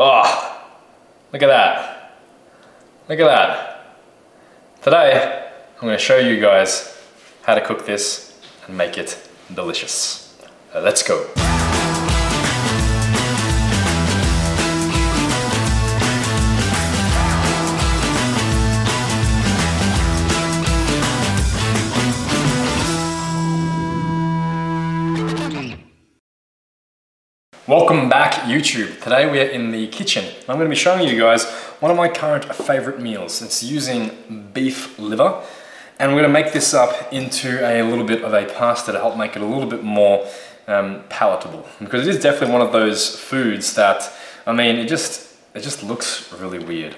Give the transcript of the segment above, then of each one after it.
Oh, look at that. Look at that. Today, I'm going to show you guys how to cook this and make it delicious. Let's go. Welcome back YouTube. Today we are in the kitchen. I'm going to be showing you guys one of my current favorite meals. It's using beef liver, and we're going to make this up into a little bit of a pasta to help make it a little bit more palatable, because it is definitely one of those foods that, I mean, it just looks really weird.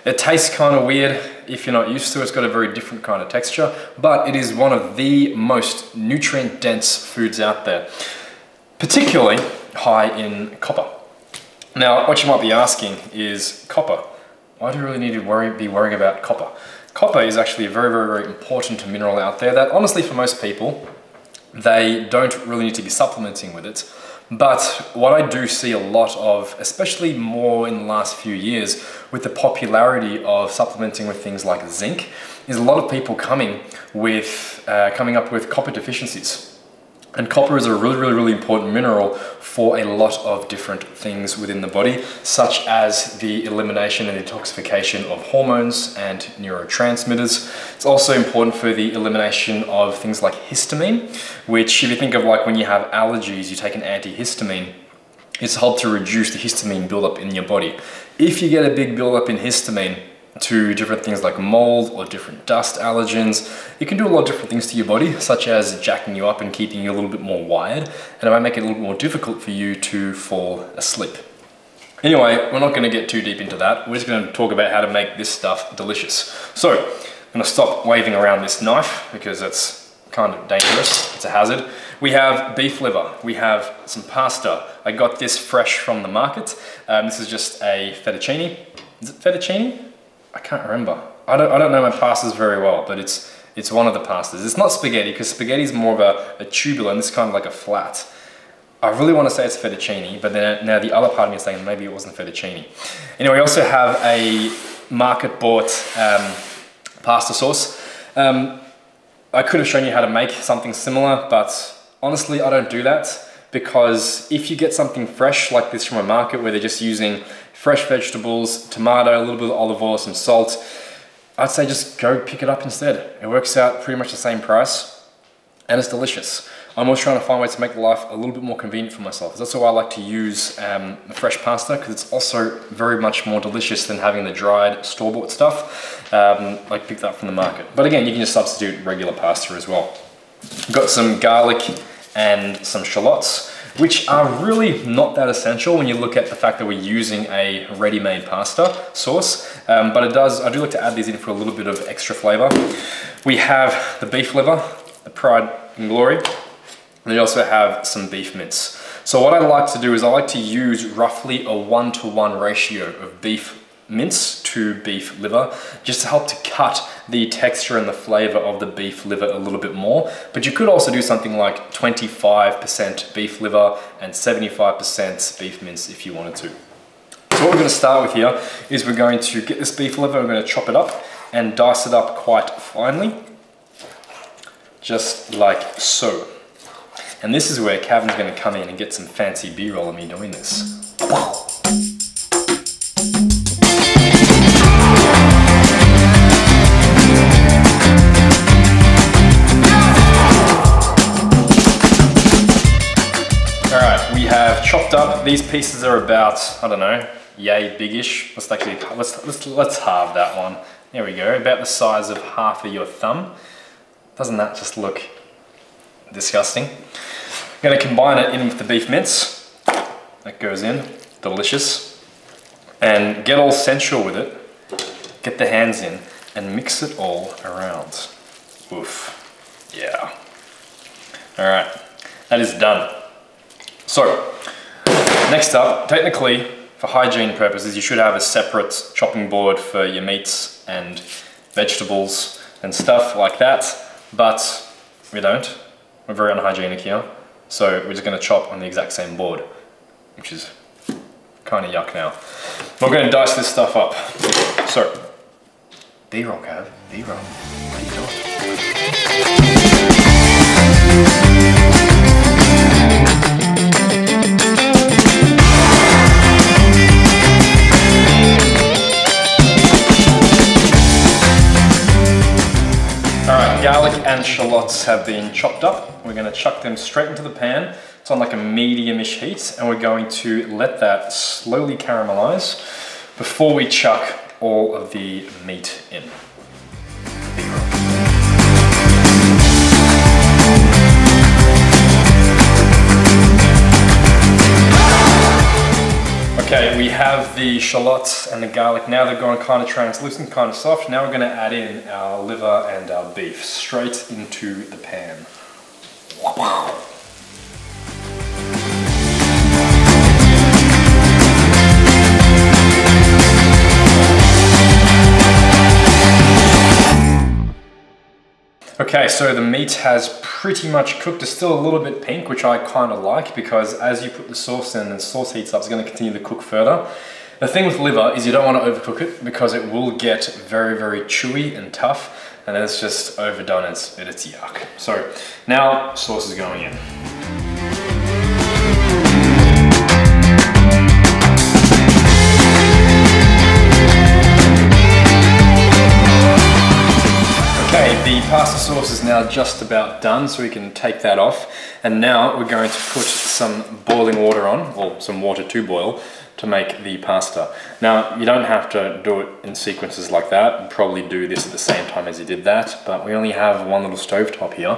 It tastes kind of weird if you're not used to it. It's got a very different kind of texture, but it is one of the most nutrient dense foods out there, particularly high in copper. Now, what you might be asking is, copper, why do you really need to be worrying about copper? Copper is actually a very important mineral out there that honestly for most people, they don't really need to be supplementing with it. But what I do see a lot of, especially more in the last few years, with the popularity of supplementing with things like zinc, is a lot of people coming up with copper deficiencies. And copper is a really important mineral for a lot of different things within the body, such as the elimination and detoxification of hormones and neurotransmitters. It's also important for the elimination of things like histamine, which if you think of like when you have allergies, you take an antihistamine, it's helped to reduce the histamine buildup in your body. If you get a big buildup in histamine to different things like mold or different dust allergens, it can do a lot of different things to your body, such as jacking you up and keeping you a little bit more wired, and it might make it a little bit more difficult for you to fall asleep. Anyway, we're not going to get too deep into that. We're just going to talk about how to make this stuff delicious. So, I'm going to stop waving around this knife because it's kind of dangerous. It's a hazard. We have beef liver. We have some pasta. I got this fresh from the market. This is just a fettuccine. Is it fettuccine? I can't remember. I don't know my pastas very well, but it's one of the pastas. It's not spaghetti, because spaghetti is more of a tubular, and this is kind of like a flat. I really want to say it's fettuccine, but then now the other part of me is saying maybe it wasn't fettuccine. Anyway, we also have a market-bought pasta sauce. I could have shown you how to make something similar, but honestly, I don't do that, because if you get something fresh like this from a market where they're just using fresh vegetables, tomato, a little bit of olive oil, some salt, I'd say just go pick it up instead. It works out pretty much the same price, and it's delicious. I'm always trying to find ways to make life a little bit more convenient for myself. That's why I like to use fresh pasta, because it's also very much more delicious than having the dried store-bought stuff, like picked up from the market. But again, you can just substitute regular pasta as well. I've got some garlic and some shallots, which are really not that essential when you look at the fact that we're using a ready-made pasta sauce, but I do like to add these in for a little bit of extra flavor. We have the beef liver, the pride and glory, and we also have some beef mince. So what I like to do is I like to use roughly a 1-to-1 ratio of beef mince to beef liver, just to help to cut the texture and the flavor of the beef liver a little bit more. But you could also do something like 25% beef liver and 75% beef mince if you wanted to. So what we're going to start with here is we're going to get this beef liver, we're going to chop it up and dice it up quite finely, just like so. And this is where Kevin's going to come in and get some fancy B-roll of me doing this. Chopped up. These pieces are about, I don't know, yay biggish. Let's halve that one. There we go, about the size of half of your thumb. Doesn't that just look disgusting? I'm going to combine it in with the beef mince. That goes in, delicious. And get all sensual with it. Get the hands in and mix it all around. Oof, yeah. All right, that is done. So, next up, technically, for hygiene purposes, you should have a separate chopping board for your meats and vegetables and stuff like that, but we don't. We're very unhygienic here. So we're just going to chop on the exact same board, which is kind kind of yuck now. We're going to dice this stuff up. So, B-roll, Cav, B-roll. What are you doing? Alright, garlic and shallots have been chopped up. We're going to chuck them straight into the pan. It's on like a medium-ish heat, and we're going to let that slowly caramelize before we chuck all of the meat in. Okay, we have the shallots and the garlic. Now they're going kind of translucent, kind of soft. Now we're going to add in our liver and our beef straight into the pan. Wow. Okay, so the meat has pretty much cooked. It's still a little bit pink, which I kind of like, because as you put the sauce in and the sauce heats up, it's going to continue to cook further. The thing with liver is you don't want to overcook it because it will get very, very chewy and tough, and then it's just overdone, it's yuck. So now sauce is going in. Okay, the pasta sauce is now just about done, so we can take that off. And now we're going to put some boiling water on, or some water to boil, to make the pasta. Now, you don't have to do it in sequences like that. You'd probably do this at the same time as you did that, but we only have one little stovetop here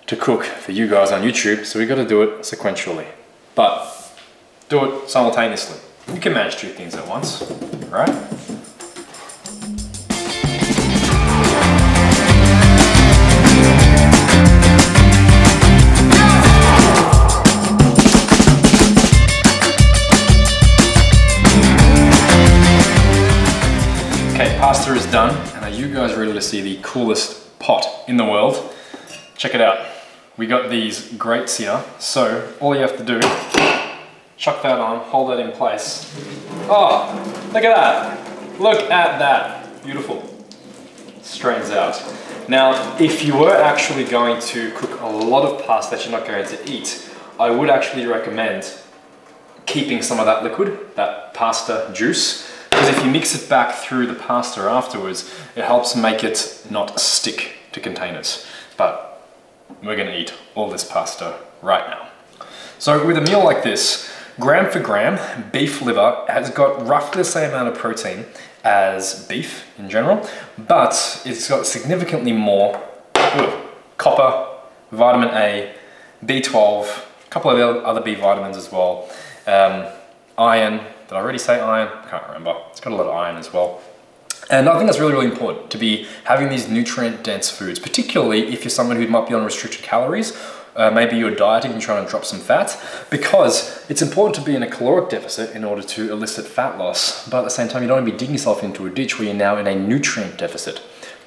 to cook for you guys on YouTube, so we've got to do it sequentially. But do it simultaneously. You can manage two things at once, right? Pasta is done, and are you guys ready to see the coolest pot in the world? Check it out. We got these grates here, so all you have to do, chuck that on, hold that in place. Oh, look at that. Look at that. Beautiful. Strains out. Now, if you were actually going to cook a lot of pasta that you're not going to eat, I would actually recommend keeping some of that liquid, that pasta juice, because if you mix it back through the pasta afterwards, it helps make it not stick to containers. But we're going to eat all this pasta right now. So with a meal like this, gram for gram, beef liver has got roughly the same amount of protein as beef in general, but it's got significantly more copper, vitamin A, B12, a couple of other B vitamins as well, iron. Did I already say iron? I can't remember. It's got a lot of iron as well. And I think that's really, really important to be having these nutrient-dense foods, particularly if you're someone who might be on restricted calories. Maybe you're dieting and trying to drop some fat, because it's important to be in a caloric deficit in order to elicit fat loss. But at the same time, you don't want to be digging yourself into a ditch where you're now in a nutrient deficit.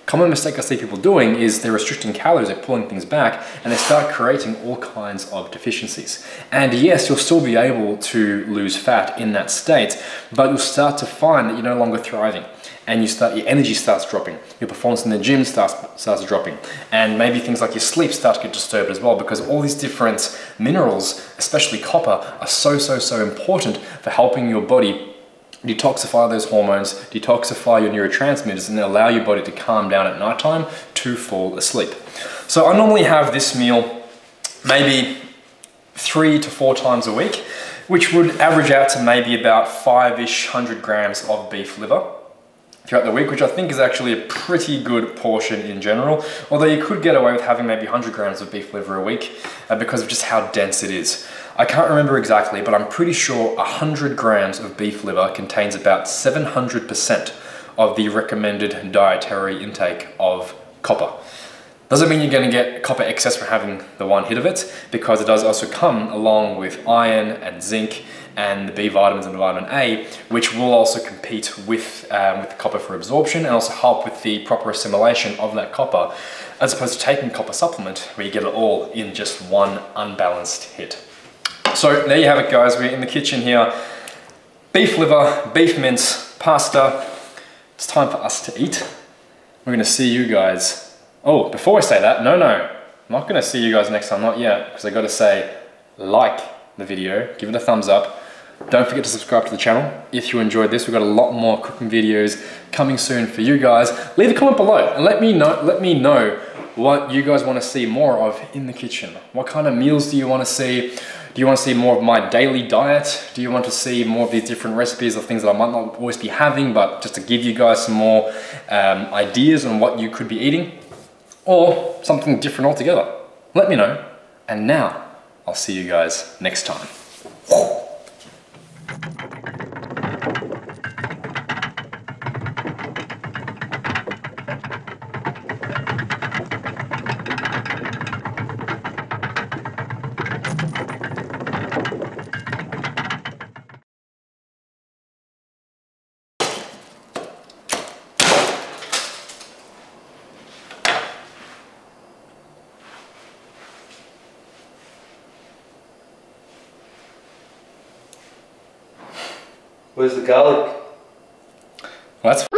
Common mistake I see people doing is they're restricting calories, they're pulling things back, and they start creating all kinds of deficiencies. And yes, you'll still be able to lose fat in that state, but you'll start to find that you're no longer thriving, and your energy starts dropping, your performance in the gym starts dropping, and maybe things like your sleep start to get disturbed as well, because all these different minerals, especially copper, are so important for helping your body detoxify those hormones, detoxify your neurotransmitters, and allow your body to calm down at nighttime to fall asleep. So I normally have this meal maybe 3 to 4 times a week, which would average out to maybe about 500 grams of beef liver throughout the week, which I think is actually a pretty good portion in general, although you could get away with having maybe 100 grams of beef liver a week because of just how dense it is. I can't remember exactly, but I'm pretty sure 100 grams of beef liver contains about 700% of the recommended dietary intake of copper. Doesn't mean you're going to get copper excess from having the one hit of it, because it does also come along with iron and zinc and the B vitamins and the vitamin A, which will also compete with the copper for absorption and also help with the proper assimilation of that copper, as opposed to taking copper supplement where you get it all in just one unbalanced hit. So there you have it, guys. We're in the kitchen here. beef liver, beef mince, pasta. It's time for us to eat. We're gonna see you guys. Oh, before I say that, no, I'm not gonna see you guys next time, not yet, because I gotta say, like the video, give it a thumbs up. Don't forget to subscribe to the channel if you enjoyed this. We've got a lot more cooking videos coming soon for you guys. Leave a comment below and let me know what you guys want to see more of in the kitchen. What kind of meals do you want to see? Do you want to see more of my daily diet? Do you want to see more of these different recipes of things that I might not always be having, but just to give you guys some more ideas on what you could be eating? Or something different altogether? Let me know. And now, I'll see you guys next time. Where's the garlic? Well, that's